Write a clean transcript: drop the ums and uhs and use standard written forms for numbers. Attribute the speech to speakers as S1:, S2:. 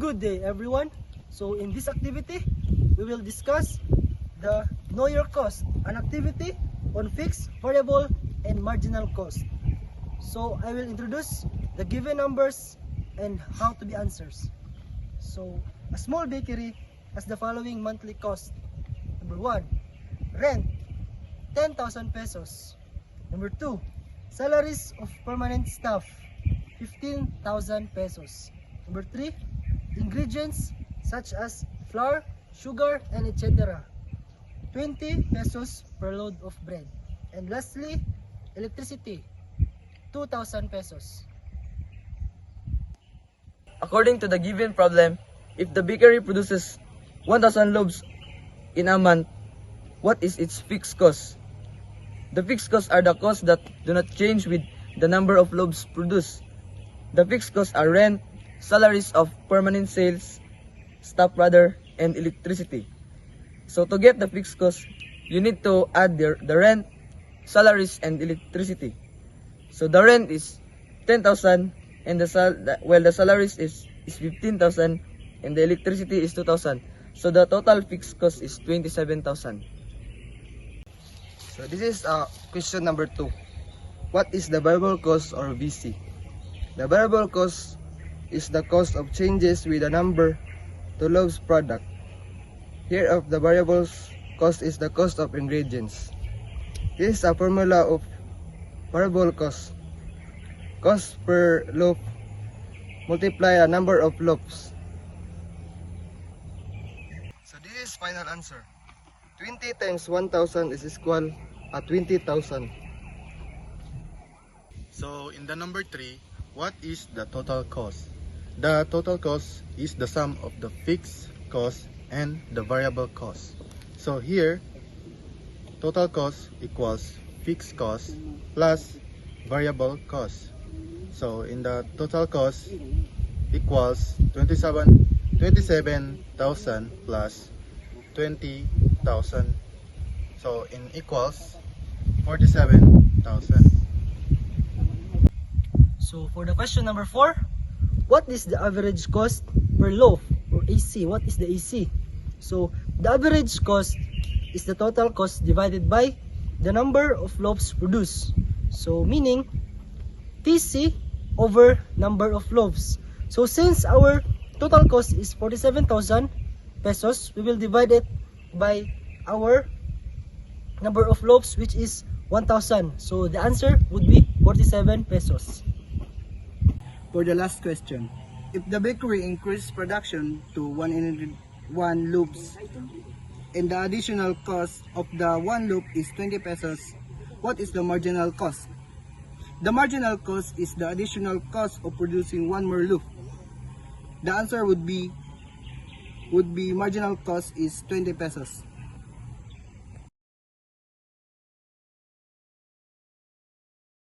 S1: Good day everyone. So in this activity, we will discuss the know your cost, an activity on fixed, variable, and marginal cost. So I will introduce the given numbers and how to be answers. So a small bakery has the following monthly cost. Number 1, rent 10,000 pesos. Number 2, salaries of permanent staff 15,000 pesos. Number 3, ingredients such as flour, sugar, and etc. 20 pesos per load of bread. And lastly, electricity 2,000 pesos.
S2: According to the given problem, if the bakery produces 1,000 loaves in a month, what is its fixed cost? The fixed costs are the costs that do not change with the number of loaves produced. The fixed costs are rent, salaries of permanent sales, staff and electricity. So to get the fixed cost, you need to add the rent, salaries, and electricity. So the rent is 10,000 and the salaries is 15,000 and the electricity is 2,000. So the total fixed cost is 27,000.
S3: So this is question number 2. What is the variable cost or VC? The variable cost is the cost of changes with a number to loaves product. Here of the variable cost is the cost of ingredients. This is a formula of variable cost. Cost per loaf multiply a number of loaves. So this is final answer. 20 times 1,000 is equal at 20,000.
S4: So in the number 3, what is the total cost? The total cost is the sum of the fixed cost and the variable cost. So here, total cost equals fixed cost plus variable cost. So in the total cost equals 27,000 plus 20,000. So in equals 47,000.
S1: So for the question number 4, what is the average cost per loaf or AC? What is the AC? So the average cost is the total cost divided by the number of loaves produced. So meaning TC over number of loaves. So since our total cost is 47,000 pesos, we will divide it by our number of loaves, which is 1,000. So the answer would be 47 pesos.
S5: For the last question, if the bakery increased production to 101 loaves and the additional cost of the one loaf is 20 pesos, what is the marginal cost? The marginal cost is the additional cost of producing one more loaf. The answer would be marginal cost is 20 pesos.